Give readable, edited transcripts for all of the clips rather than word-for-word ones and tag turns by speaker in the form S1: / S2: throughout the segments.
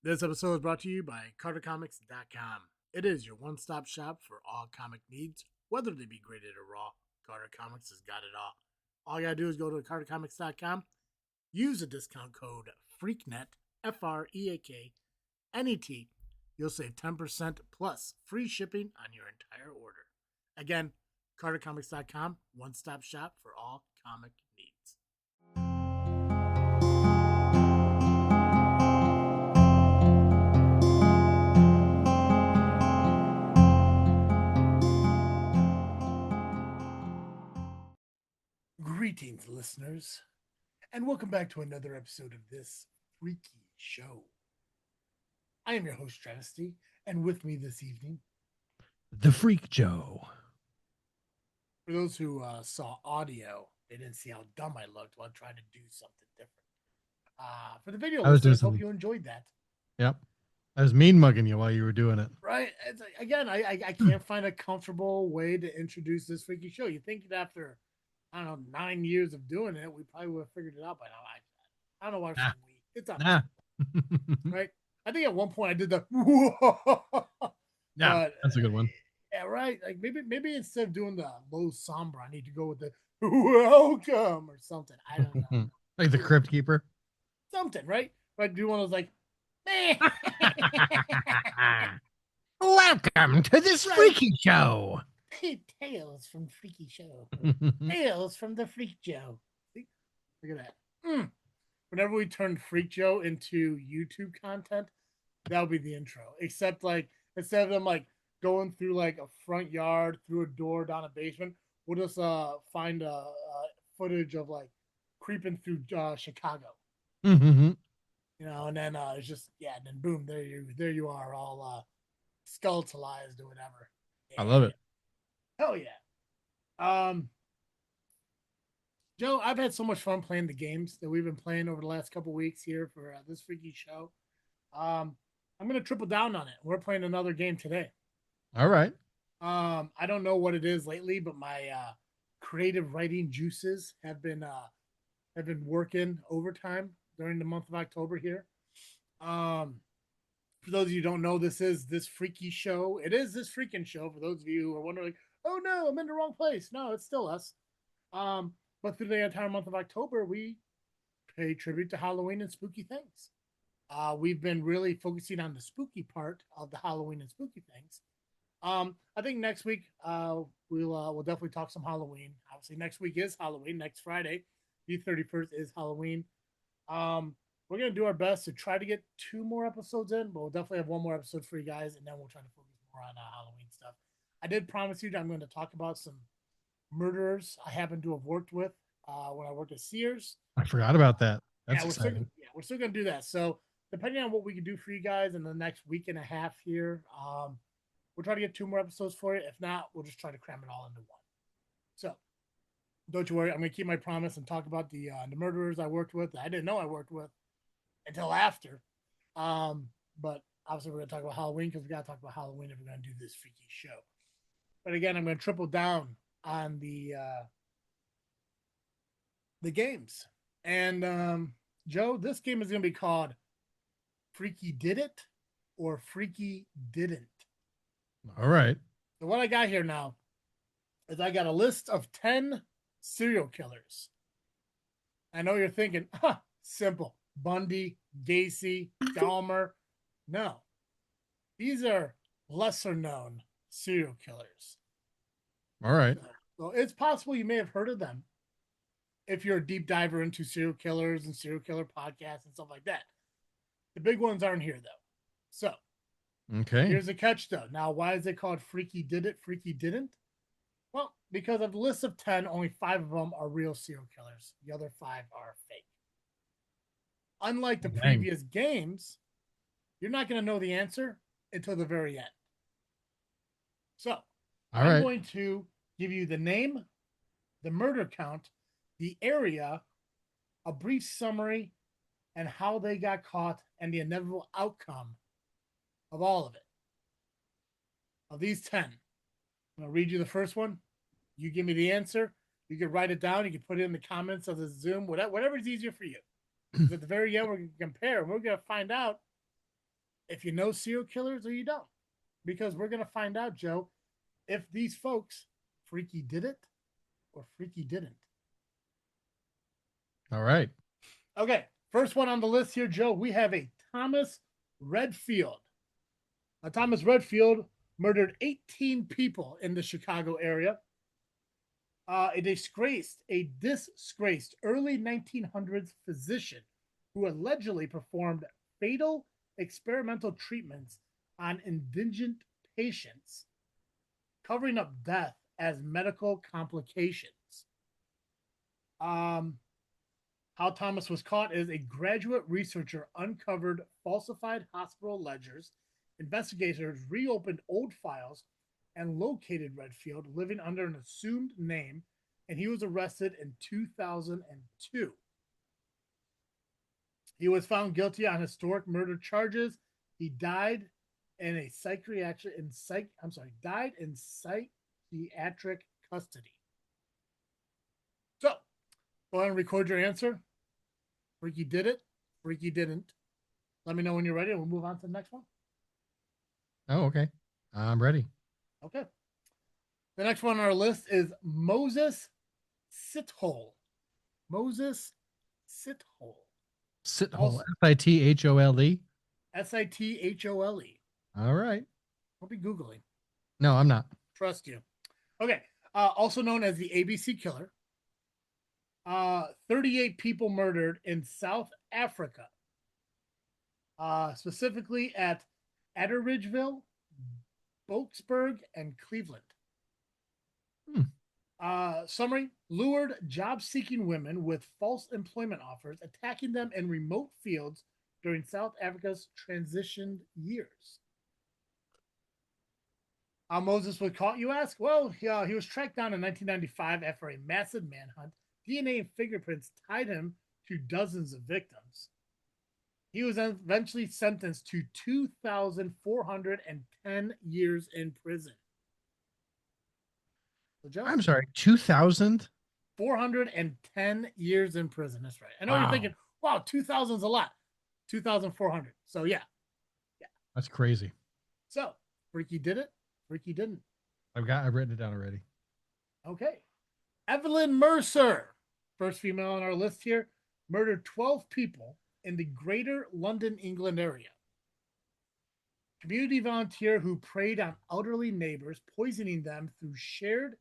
S1: This episode is brought to you by CarterComics.com. It is your one-stop shop for all comic needs, whether they be graded or raw. Carter Comics has got it all. All you gotta do is go to CarterComics.com, use the discount code FREAKNET, FREAKNET. You'll save 10% plus free shipping on your entire order. Again, CarterComics.com, one-stop shop for all comic needs. Greetings, listeners, and welcome back to another episode of this freaky show. I am your host, Travesty, and with me this evening,
S2: The Freak Joe.
S1: for those who saw audio, they didn't see how dumb I looked while trying to do something different. For the video
S2: I was doing
S1: listeners, hope
S2: something.
S1: you enjoyed that.
S2: Yep. I was mean mugging you while you were doing it.
S1: Right? It's like, again, I can't find a comfortable way to introduce this freaky show. You think that after, I don't know, 9 years of doing it, we probably would have figured it out by now. I don't know why
S2: Nah.
S1: it's up.
S2: Nah.
S1: Right? I think at one point I did the
S2: Yeah,
S1: but
S2: that's a good one.
S1: yeah, right. Like maybe instead of doing the low somber, I need to go with the welcome or something. I don't know.
S2: Like the Crypt Keeper.
S1: Something, right? But do one of those like
S2: Welcome to this freaky show.
S1: Tales from Freaky Show. Tales from the Freak Joe. See? Look at that. Whenever we turn Freak Joe into YouTube content, that'll be the intro. Except like instead of them like going through like a front yard, through a door, down a basement, we'll just find footage of like creeping through Chicago.
S2: Mm-hmm.
S1: You know, and then it's just and then boom, there you are, all skeletalized or whatever.
S2: I love it.
S1: Hell yeah. Joe, I've had so much fun playing the games that we've been playing over the last couple weeks here for this freaky show. I'm gonna triple down on it. We're playing another game today.
S2: All right.
S1: I don't know what it is lately, but my creative writing juices have been working overtime during the month of October here. For those of you who don't know, this is this freaky show. It is this freaking show. For those of you who are wondering, oh no, I'm in the wrong place. No, it's still us. But through the entire month of October, we pay tribute to Halloween and spooky things. We've been really focusing on the spooky part of the Halloween and spooky things. I think next week we'll definitely talk some Halloween. Obviously, next week is Halloween. Next Friday, the 31st is Halloween. We're gonna do our best to try to get 2 more episodes in, but we'll definitely have 1 more episode for you guys, and then we'll try to focus more on Halloween stuff. I did promise you that I'm going to talk about some murderers I happen to have worked with when I worked at Sears.
S2: I forgot about that. That's exciting.
S1: We're still going to do that. So depending on what we can do for you guys in the next week and a half here, we'll try to get 2 more episodes for you. If not, we'll just try to cram it all into one. So don't you worry. I'm going to keep my promise and talk about the murderers I worked with that I didn't know I worked with until after. But obviously we're going to talk about Halloween because we got to talk about Halloween if we're going to do this freaky show. But again, I'm going to triple down on the games. And Joe, this game is going to be called Freaky Did It or Freaky Didn't.
S2: All right.
S1: So what I got here now is I got a list of 10 serial killers. I know you're thinking, simple. Bundy, Gacy, Dahmer. No. These are lesser known serial killers.
S2: All right.
S1: So it's possible you may have heard of them if you're a deep diver into serial killers and serial killer podcasts and stuff like that. The big ones aren't here, though. So,
S2: okay.
S1: Here's the catch, though. Now, why is it called Freaky Did It, Freaky Didn't? Well, because of the list of 10, only 5 of them are real serial killers. The other 5 are fake. Unlike the previous games, you're not going to know the answer until the very end. So, I'm going to give you the name, the murder count, the area, a brief summary, and how they got caught, and the inevitable outcome of all of it. Of these 10, I'm going to read you the first one. You give me the answer. You can write it down. You can put it in the comments of the Zoom, whatever is easier for you. At the very end, we're going to compare. We're going to find out if you know serial killers or you don't. Because we're going to find out, Joe, if these folks freaky did it or freaky didn't.
S2: All right.
S1: Okay, first one on the list here, Joe. We have a Thomas Redfield. Thomas Redfield murdered 18 people in the Chicago area. A disgraced early 1900s physician who allegedly performed fatal experimental treatments on indigent patients, covering up death as medical complications. How Thomas was caught is a graduate researcher uncovered falsified hospital ledgers. Investigators reopened old files and located Redfield living under an assumed name, and he was arrested in 2002. He was found guilty on historic murder charges. He died in a died in psychiatric custody. So, go ahead and record your answer. Freaky did it. Freaky didn't. Let me know when you're ready, and we'll move on to the next one.
S2: Oh, okay. I'm ready.
S1: Okay. The next one on our list is Moses Sithole. Moses Sithole.
S2: Sithole. Sithole.
S1: Sithole.
S2: All right.
S1: I'll be Googling.
S2: No, I'm not.
S1: Trust you. Okay. Also known as the ABC Killer. 38 people murdered in South Africa. Specifically at Atteridgeville, Boksburg, and Cleveland. Summary: lured job-seeking women with false employment offers, attacking them in remote fields during South Africa's transition years. How Moses was caught, you ask? Well, he was tracked down in 1995 after a massive manhunt. DNA and fingerprints tied him to dozens of victims. He was eventually sentenced to 2,410 years in prison. So, Joe,
S2: I'm sorry. 2000?
S1: 410 years in prison. That's right. I know
S2: Wow.
S1: you're thinking, wow, 2,000 is a lot. 2,400. So, yeah.
S2: That's crazy.
S1: So, Freaky did it. Freaky didn't.
S2: I've written it down already.
S1: Okay. Evelyn Mercer, first female on our list here, murdered 12 people in the greater London, England area. Community volunteer who preyed on elderly neighbors, poisoning them through shared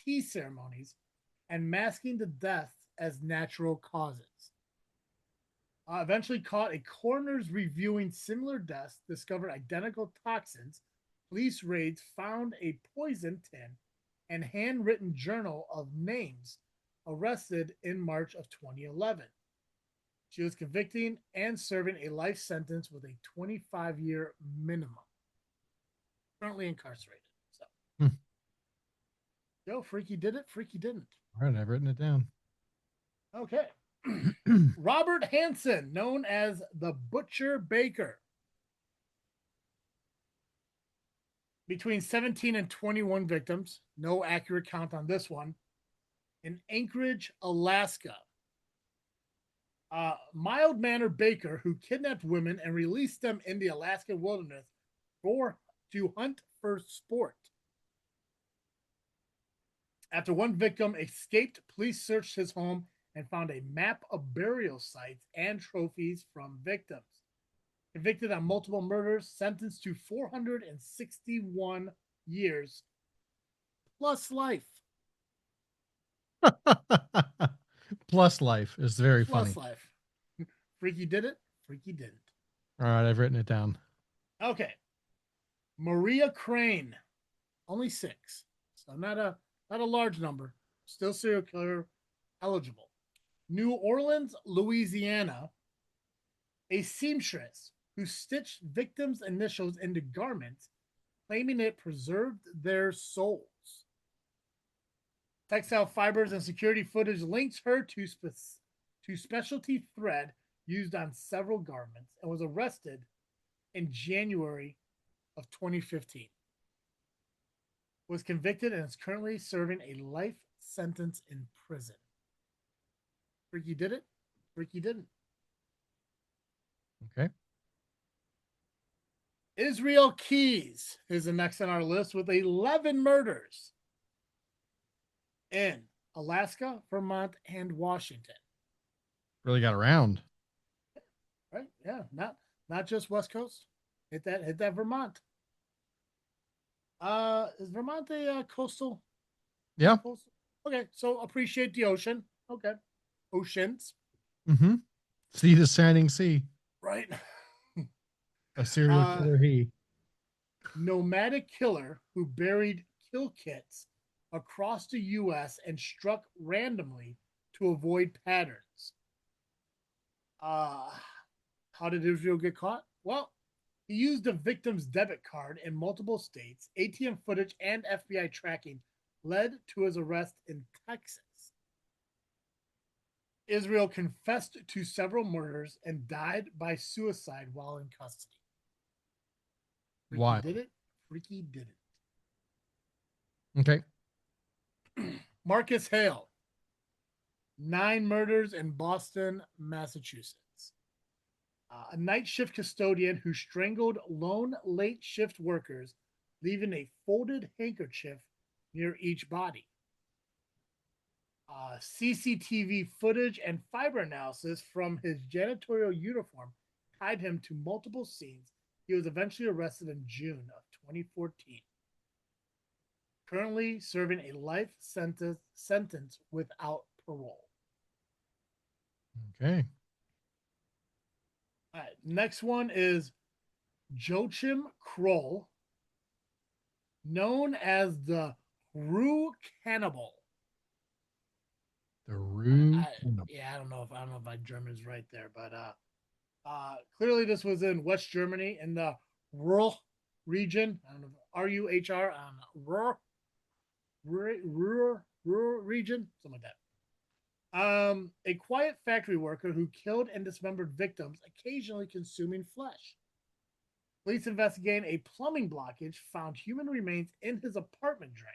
S1: tea ceremonies and masking the deaths as natural causes. Eventually caught, a coroner's reviewing similar deaths, discovered identical toxins. Police raids found a poison tin and handwritten journal of names. Arrested in March of 2011. She was convicted and serving a life sentence with a 25-year minimum. Currently incarcerated. So, Joe, Freaky did it. Freaky didn't.
S2: All right, I've written it down.
S1: Okay. Robert Hansen, known as the Butcher Baker. Between 17 and 21 victims, no accurate count on this one, in Anchorage, Alaska. Mild-mannered baker who kidnapped women and released them in the Alaskan wilderness to hunt for sport. After one victim escaped, police searched his home and found a map of burial sites and trophies from victims. Convicted on multiple murders, sentenced to 461 years plus life.
S2: Plus life is very
S1: Plus
S2: funny.
S1: life. Freaky did it. Freaky didn't.
S2: All right, I've written it down.
S1: Okay. Maria Crane, only 6, so not a large number. Still serial killer eligible. New Orleans, Louisiana. A seamstress who stitched victims' initials into garments, claiming it preserved their souls. Textile fibers and security footage links her to specialty thread used on several garments, and was arrested in January of 2015. Was convicted and is currently serving a life sentence in prison. Freaky did it. Freaky didn't.
S2: Okay.
S1: Israel Keys is the next on our list with 11 murders in Alaska, Vermont, and Washington.
S2: Really got around.
S1: Right? Yeah, not just West Coast. Hit that Vermont. Is Vermont a coastal?
S2: Yeah.
S1: Coastal? Okay, so appreciate the ocean. Okay, oceans.
S2: Mm-hmm. See the shining sea.
S1: Right.
S2: A serial
S1: uh,
S2: killer he.
S1: Nomadic killer who buried kill kits across the U.S. and struck randomly to avoid patterns. Uh, how did Israel get caught? Well, he used the victim's debit card in multiple states. ATM footage and FBI tracking led to his arrest in Texas. Israel confessed to several murders and died by suicide while in custody. Freaky
S2: Wild.
S1: did it. Freaky did
S2: Okay.
S1: it. Marcus Hale, 9 murders in Boston, Massachusetts. A night shift custodian who strangled lone late shift workers, leaving a folded handkerchief near each body. CCTV footage and fiber analysis from his janitorial uniform tied him to multiple scenes. He was eventually arrested in June of 2014. Currently serving a life sentence without parole.
S2: Okay.
S1: All right, next one is Joachim Kroll, known as the Rue Cannibal.
S2: The Rue.
S1: Yeah, I don't know if my German is right there, but clearly this was in West Germany in the Ruhr region. I don't know, Ruhr, I don't know, Ruhr region, something like that. A quiet factory worker who killed and dismembered victims, occasionally consuming flesh. Police investigating a plumbing blockage found human remains in his apartment drain.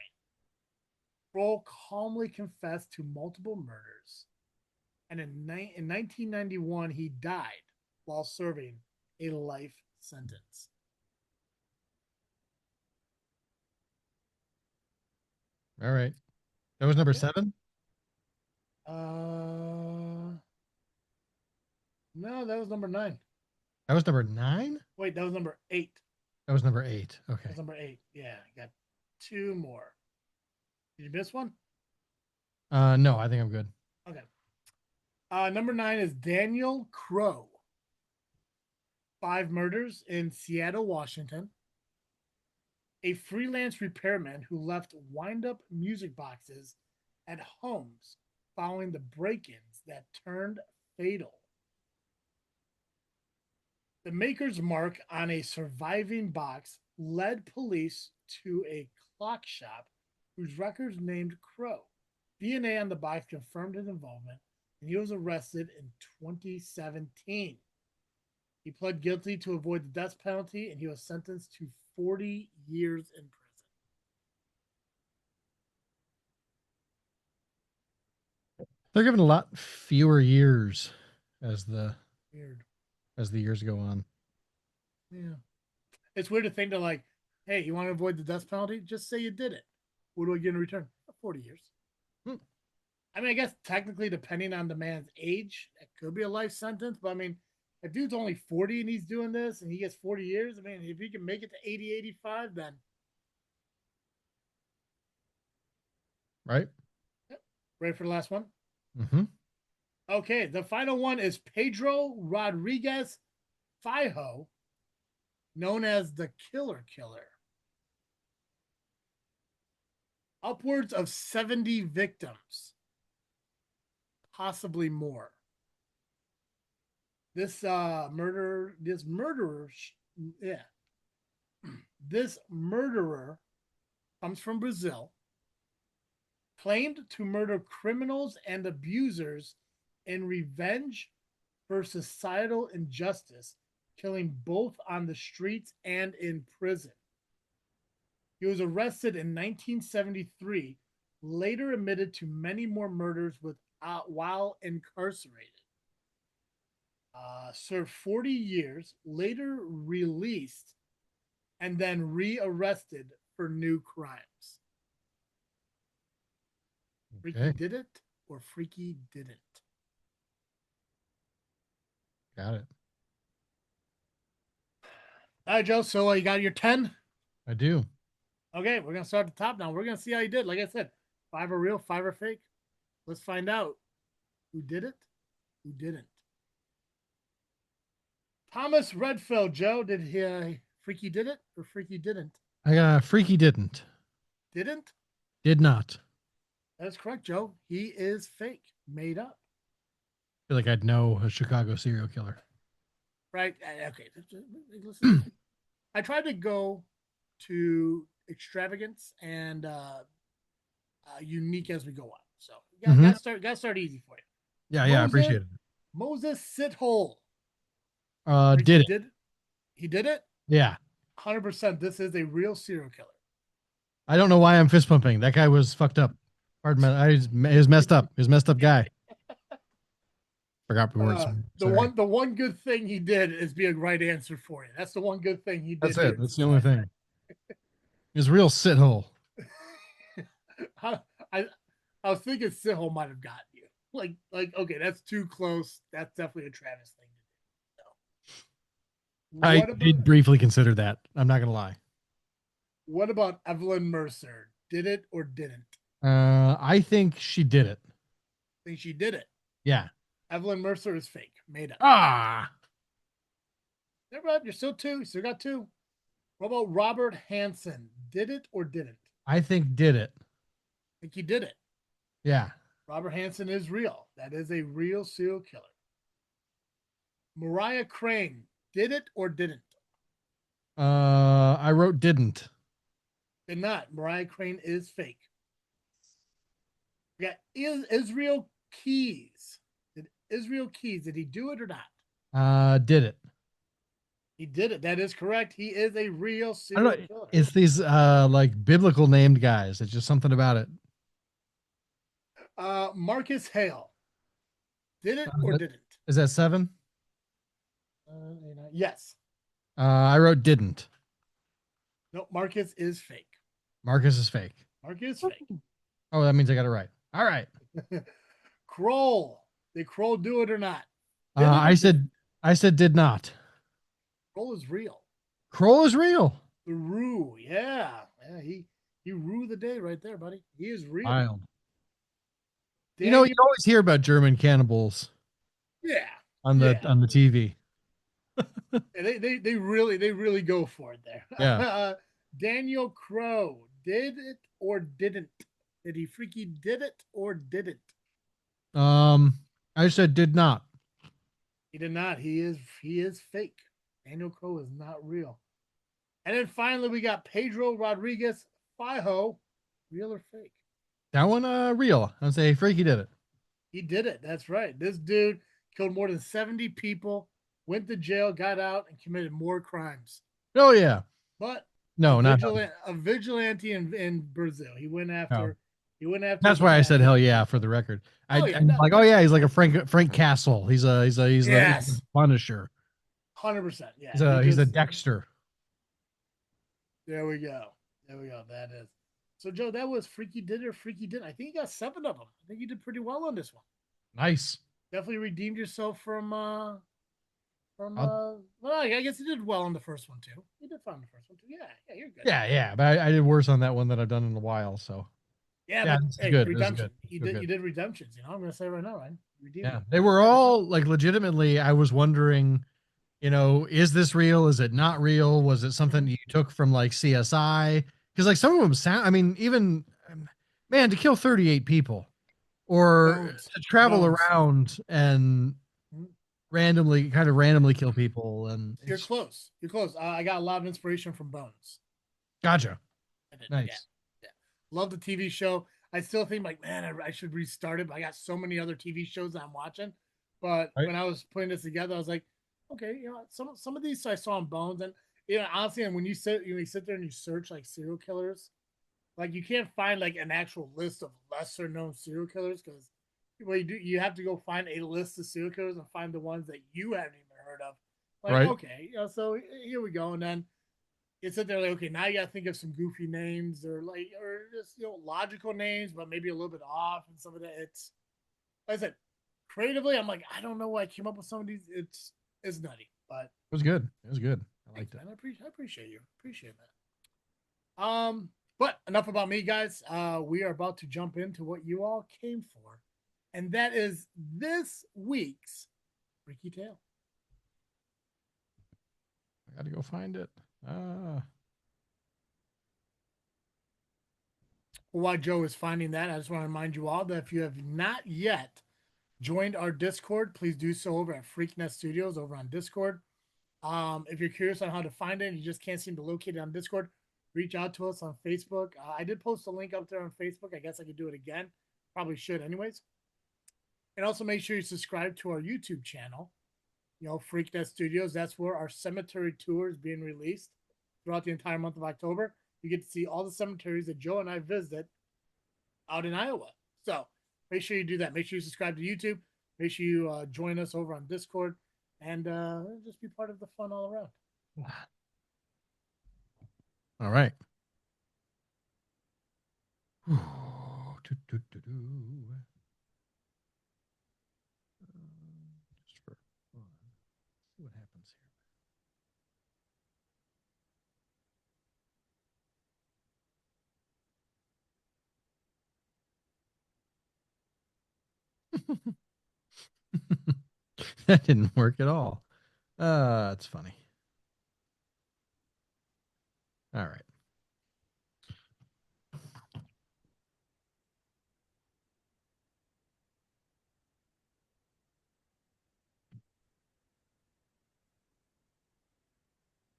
S1: Kroll calmly confessed to multiple murders, and in 1991 he died while serving a life sentence.
S2: All right. That was number
S1: Okay.
S2: 7.
S1: No, that was number 9.
S2: That was number 9.
S1: Wait, that was number 8.
S2: That was number 8.
S1: That
S2: Okay.
S1: was number 8. Yeah, I got 2 more. Did you miss one?
S2: No, I think I'm good.
S1: Okay. Number 9 is Daniel Crow. 5 murders in Seattle, Washington. A freelance repairman who left wind-up music boxes at homes following the break-ins that turned fatal. The maker's mark on a surviving box led police to a clock shop whose records named Crow. DNA on the box confirmed his involvement, and he was arrested in 2017. He pled guilty to avoid the death penalty, and he was sentenced to 40 years in prison.
S2: They're giving a lot fewer years as the
S1: Weird.
S2: years go on.
S1: Yeah. It's weird to think that, like, hey, you want to avoid the death penalty? Just say you did it. What do I get in return? 40 years. I mean, I guess technically, depending on the man's age, it could be a life sentence. But I mean, if dude's only 40 and he's doing this and he gets 40 years, I mean, if he can make it to 80, 85, then.
S2: Right?
S1: Yep. Ready for the last one?
S2: Mm-hmm.
S1: Okay, the final one is Pedro Rodriguez Fijo, known as the Killer Killer. Upwards of 70 victims, possibly more. This murderer, yeah, this murderer comes from Brazil, claimed to murder criminals and abusers in revenge for societal injustice, killing both on the streets and in prison. He was arrested in 1973, later admitted to many more murders while incarcerated. Served 40 years, later released and then rearrested for new crimes. Freaky
S2: Okay.
S1: did it or Freaky didn't?
S2: Got it.
S1: All right, Joe. So you got your 10?
S2: I do.
S1: Okay, we're going to start at the top now. We're going to see how you did. Like I said, 5 are real, 5 are fake. Let's find out who did it, who didn't. Thomas Redfield, Joe, did he Freaky did it or Freaky didn't?
S2: I got Freaky didn't.
S1: Didn't?
S2: Did not.
S1: That's correct, Joe. He is fake, made up.
S2: Feel like I'd know a Chicago serial killer.
S1: Right? Okay. Listen, I tried to go to extravagance and unique as we go on. So got to start easy for you.
S2: Yeah, yeah, I appreciate it.
S1: Moses Sithole.
S2: Did it?
S1: He did it.
S2: Yeah.
S1: 100%. This is a real serial killer.
S2: I don't know why I'm fist pumping. That guy was fucked up. Pardon me. He was messed up. He was a messed up guy. Forgot the words.
S1: The one good thing he did is be a right answer for you. That's the one good thing he did.
S2: That's it. That's the only thing. He's a real shithole.
S1: I was thinking Sithole might have gotten you. Like okay, that's too close. That's definitely a Travis thing to do. So,
S2: I did briefly consider that. I'm not gonna lie.
S1: What about Evelyn Mercer? Did it or didn't?
S2: I think she did it.
S1: Think she did it.
S2: Yeah.
S1: Evelyn Mercer is fake, made up.
S2: Ah.
S1: Never mind. You're still 2. You still got 2. What about Robert Hansen? Did it or didn't?
S2: I think did it.
S1: I think he did it.
S2: Yeah.
S1: Robert Hansen is real. That is a real serial killer. Mariah Crane, did it or didn't?
S2: I wrote didn't.
S1: Did not. Mariah Crane is fake. We got Israel Keys. Did Israel Keys, did he do it or not?
S2: Did it.
S1: He did it. That is correct. He is a real serial killer.
S2: It's these like biblical named guys. It's just something about it.
S1: Marcus Hale. Did it or didn't?
S2: Is that 7?
S1: Yes.
S2: I wrote didn't.
S1: No, Marcus is fake.
S2: Marcus is fake.
S1: Marcus is fake.
S2: Oh, that means I got it right. All right.
S1: Kroll. Did Kroll do it or not?
S2: I said did not.
S1: Kroll is real.
S2: Kroll is real.
S1: The Rue. Yeah. He rue the day right there, buddy. He is real.
S2: Wild. You know, you always hear about German cannibals.
S1: Yeah.
S2: On the TV.
S1: they really go for it there.
S2: Yeah.
S1: Daniel Crow, did it or didn't? Did he freaky did it or didn't?
S2: I said did not.
S1: He did not. He is fake. Daniel Crow is not real. And then finally we got Pedro Rodriguez Fijo, real or fake?
S2: That one real. I'd say freaky did it.
S1: He did it. That's right. This dude killed more than 70 people, went to jail, got out, and committed more crimes.
S2: Oh yeah.
S1: But
S2: no,
S1: a vigilante in Brazil. He went after.
S2: That's why I said hell yeah for the record. I'm like, oh yeah, he's like a Frank Castle. He's a Punisher.
S1: 100%. Yeah.
S2: He's a Dexter.
S1: There we go. That is. So Joe, that was Freaky Did It or Freaky Didn't. I think you got 7 of them. I think you did pretty well on this one.
S2: Nice.
S1: Definitely redeemed yourself from well, I guess you did well on the first one too. You did fine on the first one too. Yeah, you're good.
S2: Yeah. But I did worse on that one that I've done in a while. So
S1: yeah, but hey, good. Redemption. You did redemptions. You know, I'm gonna say right now, right?
S2: They were all like legitimately. I was wondering, is this real? Is it not real? Was it something you took from like CSI? Because like some of them sound. I mean, even man, to kill 38 people, or to travel around and randomly kill people, and
S1: you're close. I got a lot of inspiration from Bones.
S2: Gotcha. Nice.
S1: Yeah. Love the TV show. I still think like, man, I should restart it, but I got so many other TV shows that I'm watching. But when I was putting this together, I was like, okay, some of these I saw in Bones, and honestly, and when you sit there and you search like serial killers, like you can't find like an actual list of lesser known serial killers, because you have to go find a list of serial killers and find the ones that you haven't even heard of. Like, okay, so here we go. And then you sit there like, okay, now you got to think of some goofy names or like, or just, logical names, but maybe a little bit off and some of that. It's, like I said, creatively, I'm like, I don't know why I came up with some of these. It's nutty, but
S2: It was good. It was good. I
S1: thanks,
S2: liked it.
S1: man. I appreciate you. Appreciate that. But enough about me, guys. We are about to jump into what you all came for, and that is this week's Freaky Tale.
S2: I got to go find it.
S1: While Joe is finding that, I just want to remind you all that if you have not yet joined our Discord, please do so over at Freaknet Studios over on Discord. If you're curious on how to find it and you just can't seem to locate it on Discord, reach out to us on Facebook. I did post a link up there on Facebook. I guess I could do it again. Probably should, anyways. And also make sure you subscribe to our YouTube channel, Freaknet Studios. That's where our cemetery tour is being released throughout the entire month of October. You get to see all the cemeteries that Joe and I visit out in Iowa. So make sure you do that. Make sure you subscribe to YouTube. Make sure you join us over on Discord and just be part of the fun all around.
S2: All right. Just for fun. See what happens here. That didn't work at all. That's funny. All right.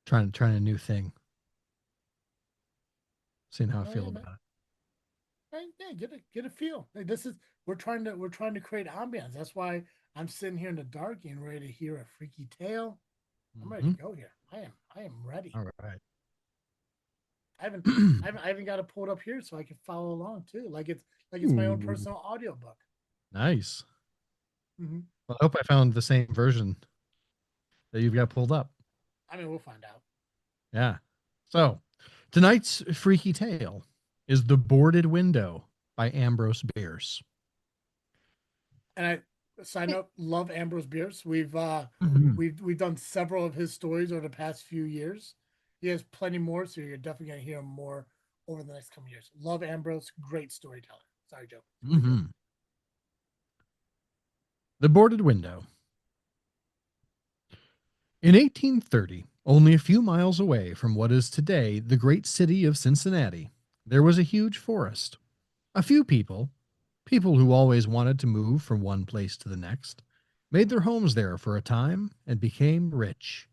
S2: Trying a new thing. Seeing how I feel about it.
S1: Yeah, get a feel. Like we're trying to create ambiance. That's why I'm sitting here in the dark and ready to hear a freaky tale. I'm ready to go here. I am ready.
S2: All right.
S1: I haven't got it pulled up here so I can follow along too. Like it's my own personal audiobook.
S2: Nice.
S1: Mm-hmm.
S2: Well, I hope I found the same version that you've got pulled up.
S1: I mean, we'll find out.
S2: Yeah. So tonight's freaky tale is The Boarded Window by Ambrose Bierce.
S1: And I sign up, love Ambrose Bierce. We've done several of his stories over the past few years. He has plenty more, so you're definitely gonna hear more over the next couple years. Love Ambrose, great storyteller. Sorry, Joe.
S2: The Boarded Window. In 1830, only a few miles away from what is today the great city of Cincinnati, there was a huge forest. A few people who always wanted to move from one place to the next, made their homes there for a time and became rich.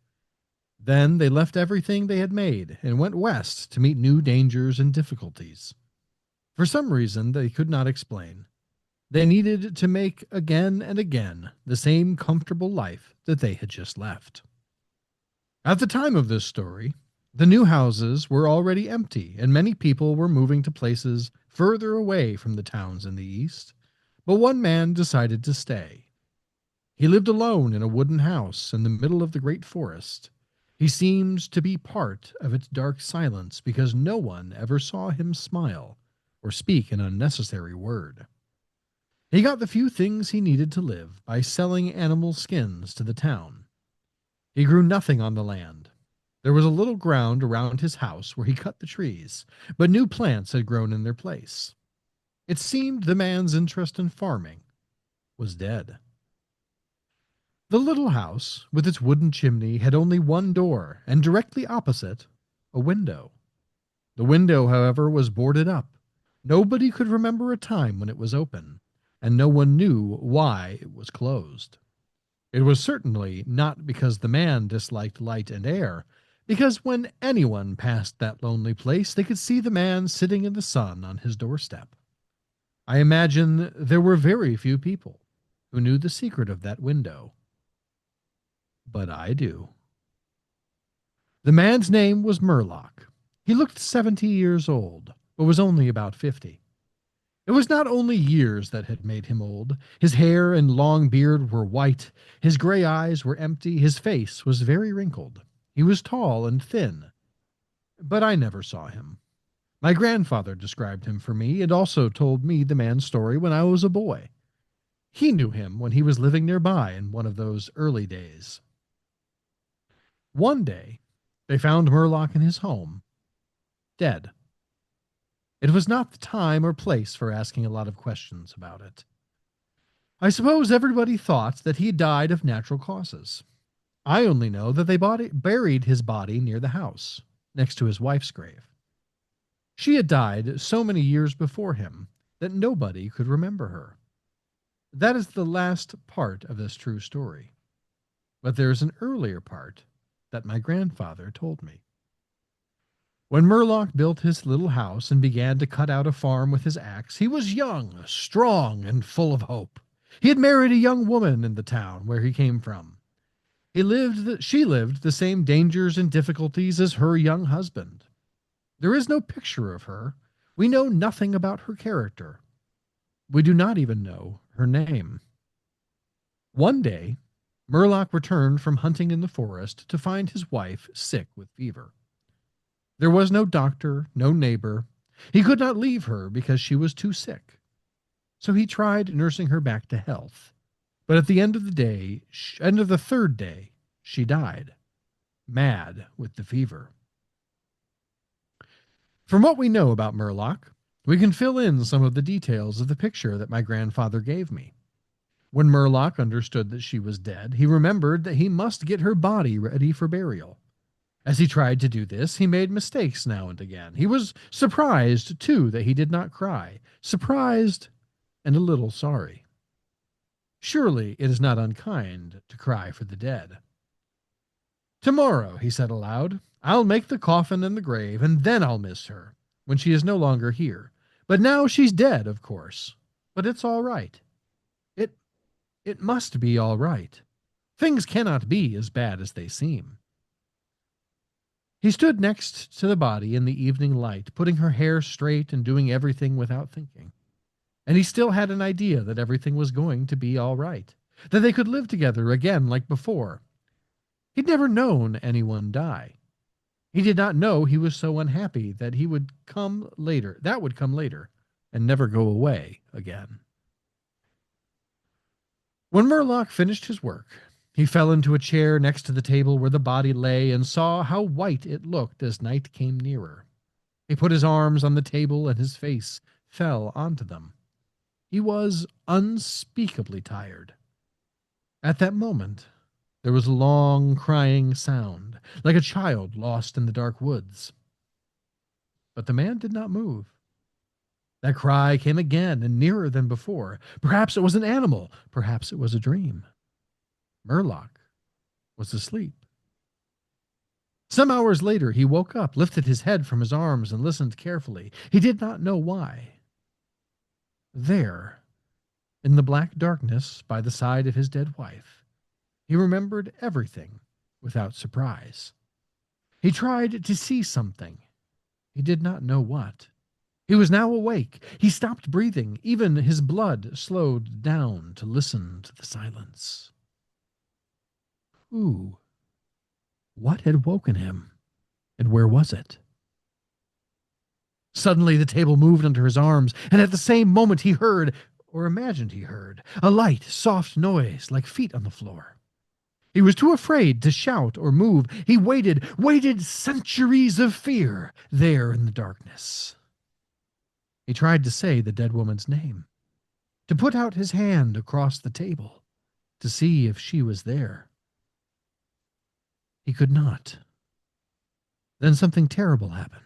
S2: Then they left everything they had made and went west to meet new dangers and difficulties. For some reason they could not explain, they needed to make again and again the same comfortable life that they had just left. At the time of this story, the new houses were already empty and many people were moving to places further away from the towns in the east, but one man decided to stay. He lived alone in a wooden house in the middle of the great forest. He seemed to be part of its dark silence because no one ever saw him smile or speak an unnecessary word. He got the few things he needed to live by selling animal skins to the town. He grew nothing on the land. There was a little ground around his house where he cut the trees, but new plants had grown in their place. It seemed the man's interest in farming was dead. The little house, with its wooden chimney, had only one door, and directly opposite, a window. The window, however, was boarded up. Nobody could remember a time when it was open, and no one knew why it was closed. It was certainly not because the man disliked light and air, because when anyone passed that lonely place, they could see the man sitting in the sun on his doorstep. I imagine there were very few people who knew the secret of that window. But I do. The man's name was Murlock. He looked 70 years old, but was only about 50. It was not only years that had made him old. His hair and long beard were white, his gray eyes were empty, his face was very wrinkled. He was tall and thin. but I never saw him. My grandfather described him for me and also told me the man's story when I was a boy. He knew him when he was living nearby in one of those early days. One day, they found Murlock in his home, dead. It was not the time or place for asking a lot of questions about it. I suppose everybody thought that he died of natural causes. I only know that they buried his body near the house, next to his wife's grave. She had died so many years before him that nobody could remember her. That is the last part of this true story. But there is an earlier part that my grandfather told me. When Murlock built his little house and began to cut out a farm with his axe, he was young, strong, and full of hope. He had married a young woman in the town where he came from. She lived the same dangers and difficulties as her young husband. There is no picture of her. We know nothing about her character. We do not even know her name. One day, Murlock returned from hunting in the forest to find his wife sick with fever. There was no doctor, no neighbor. He could not leave her because she was too sick. So he tried nursing her back to health. But at the end of the third day, she died, mad with the fever. From what we know about Murlock, we can fill in some of the details of the picture that my grandfather gave me. When Murlock understood that she was dead, he remembered that he must get her body ready for burial. As he tried to do this, he made mistakes now and again. He was surprised, too, that he did not cry. Surprised and a little sorry. Surely it is not unkind to cry for the dead. Tomorrow, he said aloud, I'll make the coffin and the grave, and then I'll miss her, when she is no longer here. But now she's dead, of course. But it's all right. It must be all right. Things cannot be as bad as they seem. He stood next to the body in the evening light, putting her hair straight and doing everything without thinking. And he still had an idea that everything was going to be all right, that they could live together again like before. He'd never known anyone die. He did not know he was so unhappy that would come later, and never go away again. When Murlock finished his work, he fell into a chair next to the table where the body lay and saw how white it looked as night came nearer. He put his arms on the table and his face fell onto them. He was unspeakably tired. At that moment, there was a long crying sound, like a child lost in the dark woods. But the man did not move. That cry came again and nearer than before. Perhaps it was an animal. Perhaps it was a dream. Murlock was asleep. Some hours later, he woke up, lifted his head from his arms, and listened carefully. He did not know why. There, in the black darkness by the side of his dead wife, he remembered everything without surprise. He tried to see something. He did not know what. He was now awake. He stopped breathing. Even his blood slowed down to listen to the silence. Who? What had woken him? And where was it? Suddenly the table moved under his arms, and at the same moment he heard, or imagined he heard, a light, soft noise like feet on the floor. He was too afraid to shout or move. He waited centuries of fear there in the darkness. He tried to say the dead woman's name, to put out his hand across the table, to see if she was there. He could not. Then something terrible happened.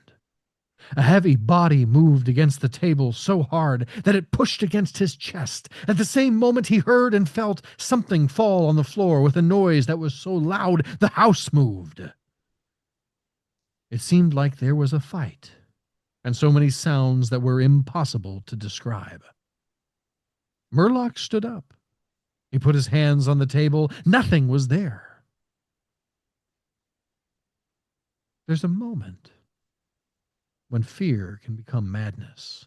S2: A heavy body moved against the table so hard that it pushed against his chest. At the same moment he heard and felt something fall on the floor with a noise that was so loud the house moved. It seemed like there was a fight, and so many sounds that were impossible to describe. Murlock stood up. He put his hands on the table. Nothing was there. There's a moment when fear can become madness,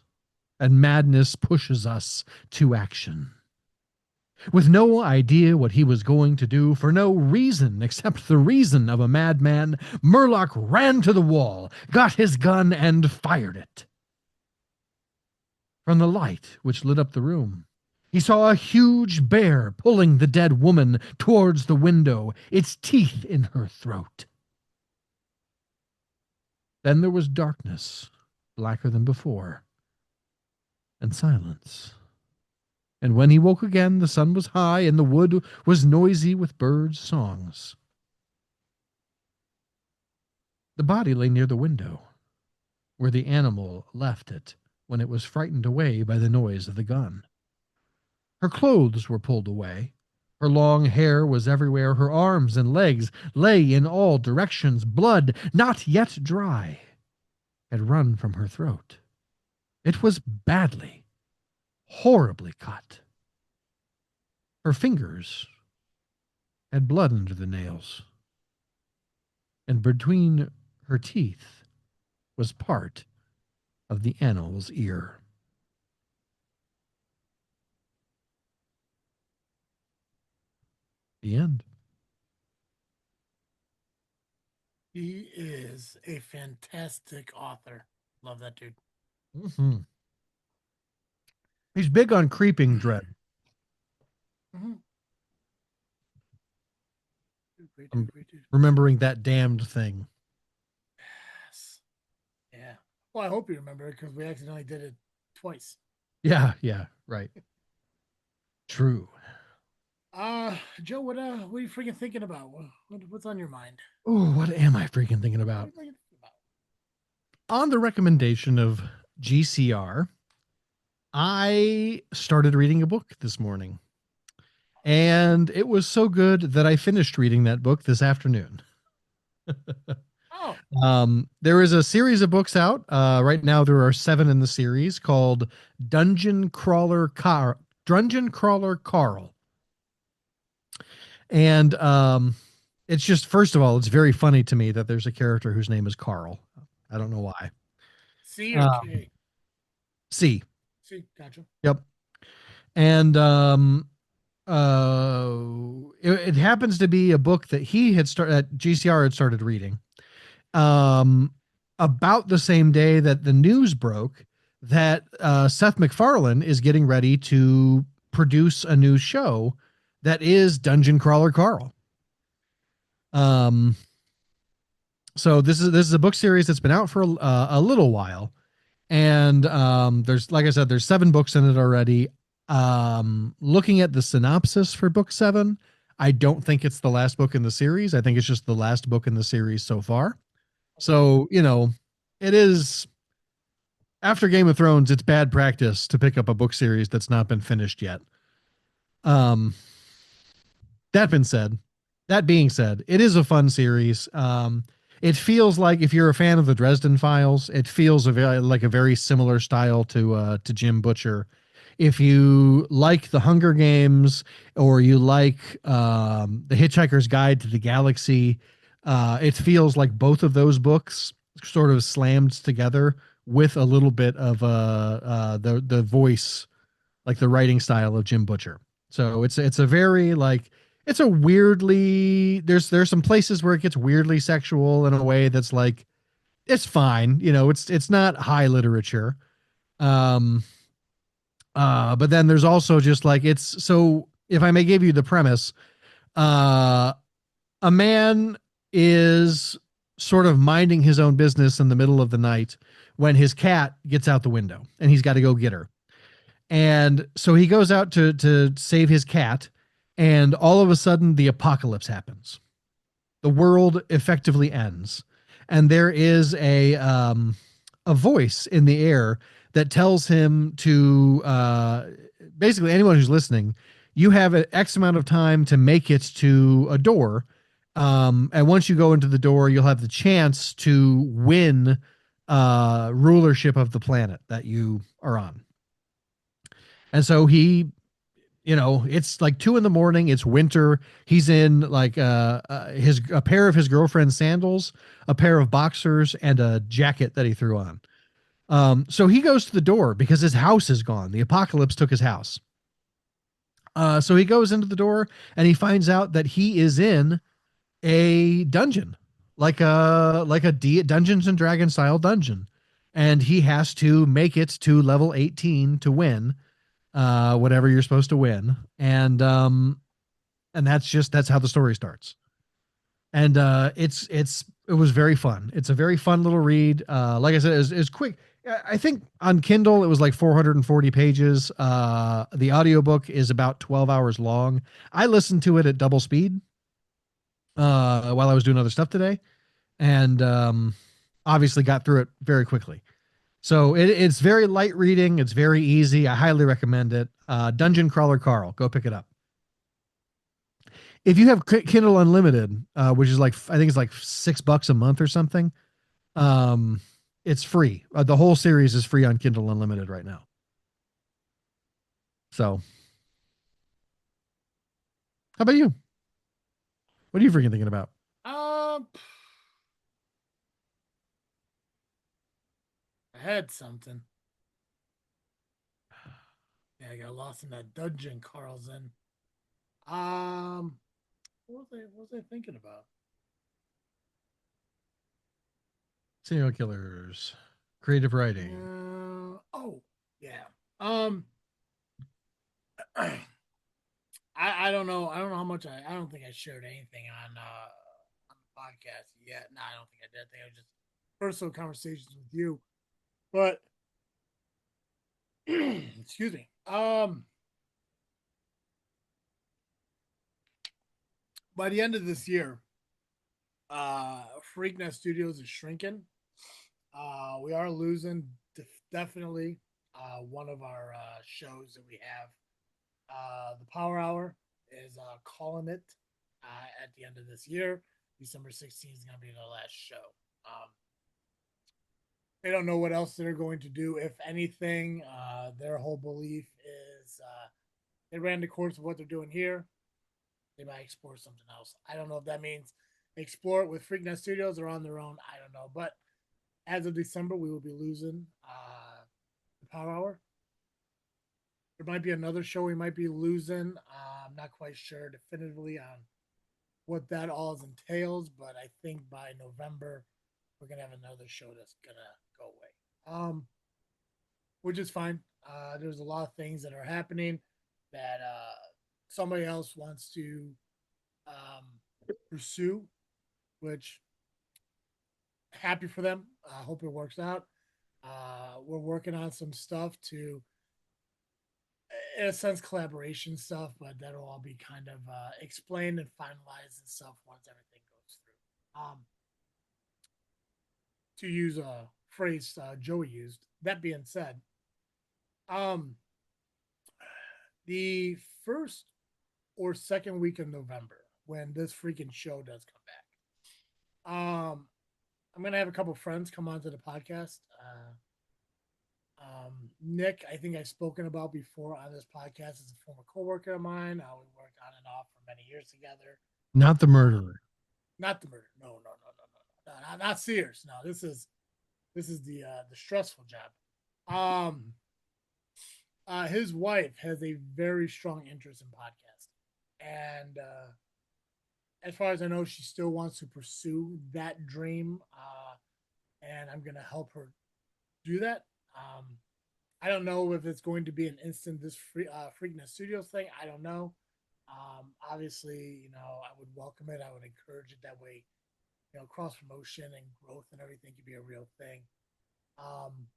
S2: and madness pushes us to action. With no idea what he was going to do, for no reason except the reason of a madman, Murloc ran to the wall, got his gun, and fired it. From the light which lit up the room, he saw a huge bear pulling the dead woman towards the window, its teeth in her throat. Then there was darkness, blacker than before, and silence. And when he woke again, the sun was high and the wood was noisy with birds' songs. The body lay near the window, where the animal left it when it was frightened away by the noise of the gun. Her clothes were pulled away. Her long hair was everywhere. Her arms and legs lay in all directions. Blood, not yet dry, had run from her throat. It was badly, horribly cut. Her fingers had blood under the nails, and between her teeth was part of the animal's ear. The end.
S1: He is a fantastic author. Love that dude.
S2: Mm-hmm. He's big on creeping dread.
S1: Mm-hmm.
S2: I'm remembering that damned thing.
S1: Yes. Yeah. Well, I hope you remember it because we accidentally did it twice.
S2: Yeah, right. True.
S1: Joe, what are you freaking thinking about? What's on your mind?
S2: Oh, what am I freaking thinking about? On the recommendation of GCR, I started reading a book this morning. And it was so good that I finished reading that book this afternoon. There is a series of books out. Right now, there are 7 in the series called Dungeon Crawler Carl. And it's just, first of all, it's very funny to me that there's a character whose name is Carl. I don't know why.
S1: C or K?
S2: C.
S1: C, gotcha.
S2: Yep. And it happens to be a book that he had started, that GCR had started reading about the same day that the news broke that Seth MacFarlane is getting ready to produce a new show that is Dungeon Crawler Carl. So this is a book series that's been out for a little while, and there's, like I said, there's 7 books in it already. Looking at the synopsis for book 7, I don't think it's the last book in the series. I think it's just the last book in the series so far. So, you know, it is, after Game of Thrones, it's bad practice to pick up a book series that's not been finished yet. That being said, it is a fun series. It feels like, if you're a fan of the Dresden Files, it feels like a very similar style to Jim Butcher. If you like the Hunger Games, or you like the Hitchhiker's Guide to the Galaxy, it feels like both of those books sort of slammed together with a little bit of the voice, like the writing style of Jim Butcher. So it's a very, like, it's a weirdly, there's some places where it gets weirdly sexual in a way that's like, it's fine, you know, it's not high literature. But then there's also just like, it's, so if I may give you the premise, a man is sort of minding his own business in the middle of the night when his cat gets out the window and he's got to go get her. And so he goes out to save his cat, and all of a sudden the apocalypse happens. The world effectively ends. And there is a voice in the air that tells him to, basically, anyone who's listening, you have an X amount of time to make it to a door. And once you go into the door, you'll have the chance to win rulership of the planet that you are on. And so he, you know, it's like 2 a.m. It's winter. He's in like a pair of his girlfriend's sandals, a pair of boxers, and a jacket that he threw on. So he goes to the door because his house is gone. The apocalypse took his house. So he goes into the door and he finds out that he is in a dungeon, Dungeons and Dragons style dungeon, and he has to make it to level 18 to win whatever you're supposed to win, and that's how the story starts. And it was very fun. It's a very fun little read. Like I said, it's quick. I think on Kindle it was like 440 pages. The audiobook is about 12 hours long. I listened to it at double speed while I was doing other stuff today, and obviously got through it very quickly. So it's very light reading. It's very easy. I highly recommend it. Dungeon Crawler Carl, go pick it up. If you have Kindle Unlimited, which is like I think it's like $6 a month or something, um, it's free. The whole series is free on Kindle Unlimited right now. So, how about you? What are you freaking thinking about?
S1: I had something. Yeah, I got lost in that dungeon Carl's in. What was I thinking about?
S2: Serial killers, creative writing.
S1: Oh, yeah. Um, I don't know. I don't know how much I don't think I shared anything on the podcast yet. No, I don't think I did. I think I was just personal conversations with you. But excuse me. By the end of this year, Freaknet Studios is shrinking. We are losing definitely one of our shows that we have. The Power Hour is calling it at the end of this year. December 16th is going to be the last show. They don't know what else they're going to do, if anything. Their whole belief is they ran the course of what they're doing here. They might explore something else. I don't know if that means explore it with Freaknet Studios or on their own. I don't know. But as of December, we will be losing the Power Hour. There might be another show we might be losing. I'm not quite sure definitively on what that all entails, but I think by November we're gonna have another show that's gonna go away. Which is fine. There's a lot of things that are happening that somebody else wants to pursue, which happy for them. I hope it works out. We're working on some stuff to, in a sense, collaboration stuff, but that'll all be kind of explained and finalized and stuff once everything goes through. To use a phrase Joey used. That being said, um, the first or second week of November, when this freaking show does come back, I'm gonna have a couple friends come onto the podcast. Nick, I think I've spoken about before on this podcast, is a former coworker of mine. We worked on and off for many years together.
S2: Not the murderer.
S1: Not the murder. No, not Sears. No, this is the stressful job. His wife has a very strong interest in podcasting, and as far as I know, she still wants to pursue that dream. And I'm gonna help her do that. I don't know if it's going to be an instant Freaknet Studios thing. I don't know. Obviously, I would welcome it. I would encourage it that way. Cross promotion and growth and everything could be a real thing. Um,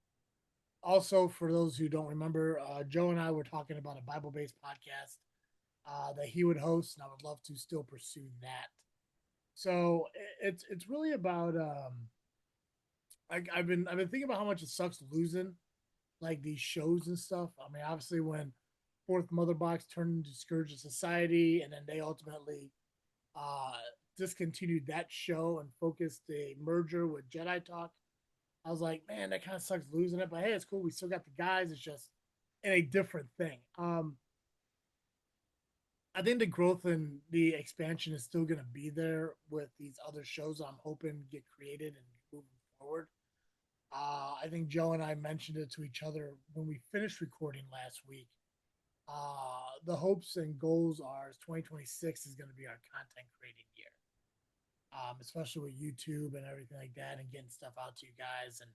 S1: Also, for those who don't remember, Joe and I were talking about a Bible based podcast that he would host, and I would love to still pursue that. So it's really about I've been thinking about how much it sucks losing like these shows and stuff. I mean, obviously when Fourth Mother Box turned into Scourge of Society, and then they ultimately uh, discontinued that show and focused a merger with Jedi Talk. I was like, man, that kind of sucks losing it. But hey, it's cool. We still got the guys. It's just in a different thing. I think the growth and the expansion is still going to be there with these other shows I'm hoping get created and moving forward. I think Joe and I mentioned it to each other when we finished recording last week. The hopes and goals are 2026 is going to be our content creating year, especially with YouTube and everything like that, and getting stuff out to you guys. And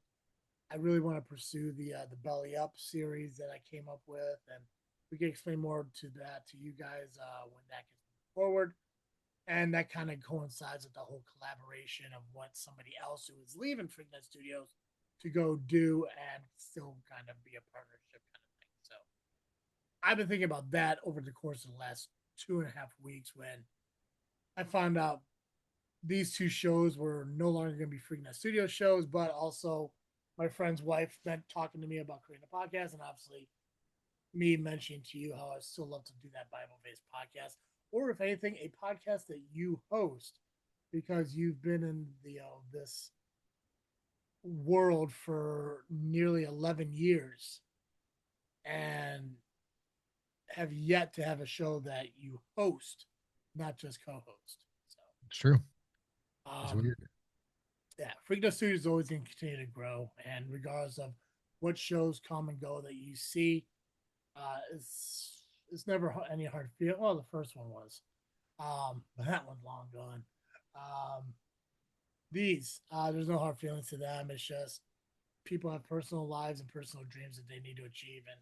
S1: I really want to pursue the Belly Up series that I came up with, and we can explain more to that to you guys when that gets forward. And that kind of coincides with the whole collaboration of what somebody else who is leaving Freakin Studios to go do and still kind of be a partnership kind of thing. So I've been thinking about that over the course of the last 2.5 weeks when I found out these two shows were no longer going to be Freaking Out Studio shows, but also my friend's wife been talking to me about creating a podcast, and obviously me mentioning to you how I still love to do that Bible-based podcast, or if anything, a podcast that you host because you've been in the this world for nearly 11 years and have yet to have a show that you host, not just co-host. So
S2: It's true. It's
S1: um,
S2: weird.
S1: yeah, Freakdom Studios is always going to continue to grow, and regardless of what shows come and go that you see, it's never any hard feel. Well, the first one was, but that one's long gone. Um, these there's no hard feelings to them. It's just people have personal lives and personal dreams that they need to achieve, and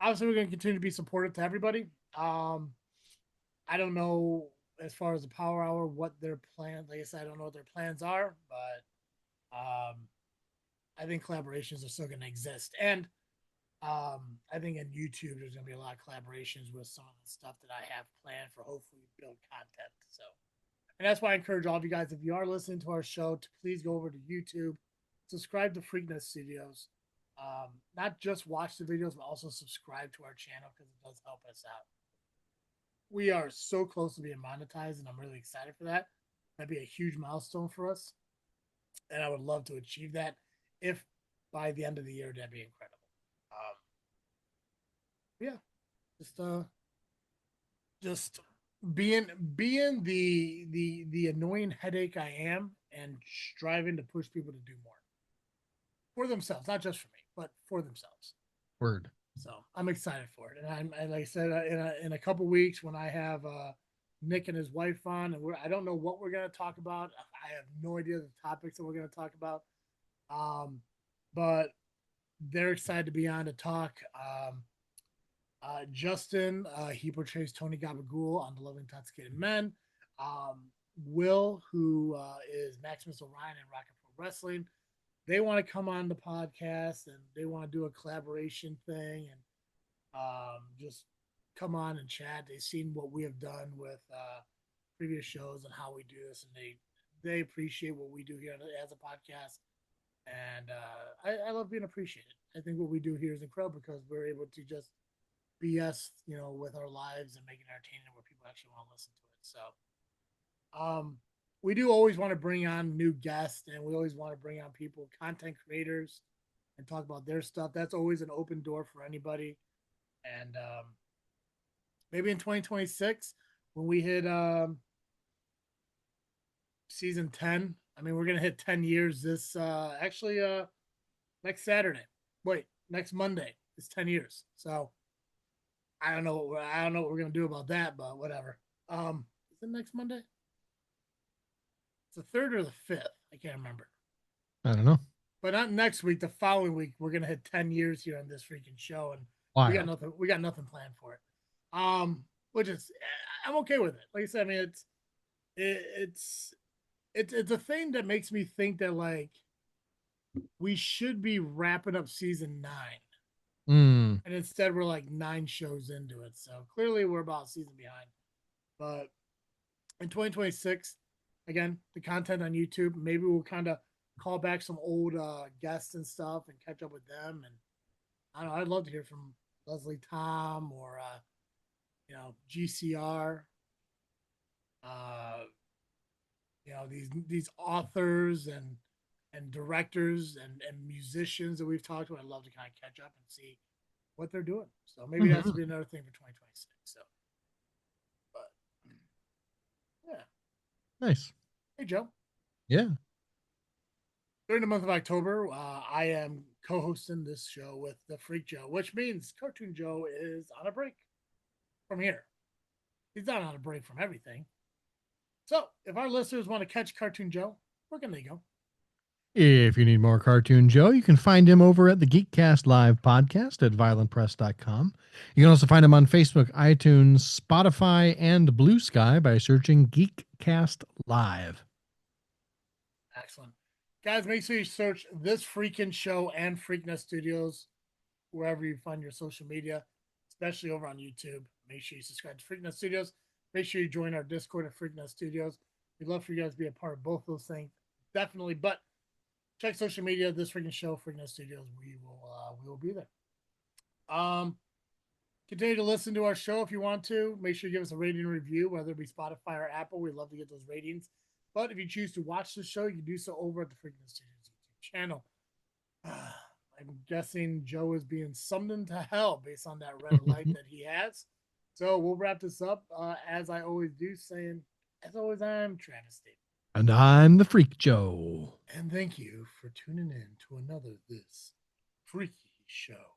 S1: obviously we're going to continue to be supportive to everybody. I don't know as far as the Power Hour what their plan. Like I said, I don't know what their plans are, but I think collaborations are still going to exist. And I think in YouTube there's going to be a lot of collaborations with some of the stuff that I have planned for hopefully build content. So, and that's why I encourage all of you guys, if you are listening to our show, to please go over to YouTube, subscribe to Freakness Studios. Not just watch the videos, but also subscribe to our channel because it does help us out. We are so close to being monetized, and I'm really excited for that. That'd be a huge milestone for us, and I would love to achieve that. If by the end of the year, that'd be incredible. Yeah, just just being the annoying headache I am, and striving to push people to do more for themselves, not just for me, but for themselves.
S2: Word.
S1: So I'm excited for it, and like I said, in a couple weeks when I have Nick and his wife on, and I don't know what we're gonna talk about. I have no idea the topics that we're gonna talk about, um, but they're excited to be on to talk. Justin, he portrays Tony Gabagool on The Loving Intoxicated Men. Will, who is Maximus Orion in Rocket Pro Wrestling, they want to come on the podcast and they want to do a collaboration thing and just come on and chat. They've seen what we have done with previous shows and how we do this, and they appreciate what we do here as a podcast. And I love being appreciated. I think what we do here is incredible because we're able to just BS, with our lives and make it entertaining where people actually want to listen to it. So, we do always want to bring on new guests, and we always want to bring on people, content creators, and talk about their stuff. That's always an open door for anybody. And maybe in 2026, when we hit season 10, I mean, we're gonna hit 10 years this next Saturday. Wait, next Monday is 10 years. So I don't know what we're gonna do about that, but whatever. Is it next Monday? It's the third or the fifth. I can't remember.
S2: I don't know.
S1: But not next week. The following week, we're gonna hit 10 years here on this freaking show, and we got
S2: Wild.
S1: nothing. We got nothing planned for it. Which is I'm okay with it. Like I said, I mean, it's it's a thing that makes me think that like we should be wrapping up season 9,
S2: Mm.
S1: and instead we're like 9 shows into it. So clearly we're about a season behind. But in 2026, again, the content on YouTube, maybe we'll kind of call back some old guests and stuff and catch up with them. And I don't know, I'd love to hear from Leslie Tom or GCR. Uh, these authors and directors and musicians that we've talked to. I'd love to kind of catch up and see what they're doing. So maybe that's
S2: Mm-hmm.
S1: be another thing for 2026. So, but yeah.
S2: Nice.
S1: Hey, Joe.
S2: Yeah.
S1: During the month of October, I am co-hosting this show with the Freak Joe, which means Cartoon Joe is on a break from here. He's not on a break from everything. So, if our listeners want to catch Cartoon Joe, where can they go?
S2: If you need more Cartoon Joe, you can find him over at the Geekcast Live podcast at violentpress.com. You can also find him on Facebook, iTunes, Spotify, and Blue Sky by searching Geekcast Live.
S1: Excellent. Guys, make sure you search this Freakin' Show and Freakness Studios wherever you find your social media, especially over on YouTube. Make sure you subscribe to Freakness Studios. Make sure you join our Discord at Freakness Studios. We'd love for you guys to be a part of both those things. Definitely. But check social media, this Freakin' Show, Freakness Studios. We will be there. Continue to listen to our show if you want to. Make sure you give us a rating and review, whether it be Spotify or Apple. We'd love to get those ratings. But if you choose to watch the show, you can do so over at the Freakin' Studios YouTube channel. I'm guessing Joe is being summoned to hell based on that red light that he has. So we'll wrap this up as I always do, saying, as always, I'm Travis David.
S2: And I'm the Freak Joe.
S1: And thank you for tuning in to another This Freaky Show.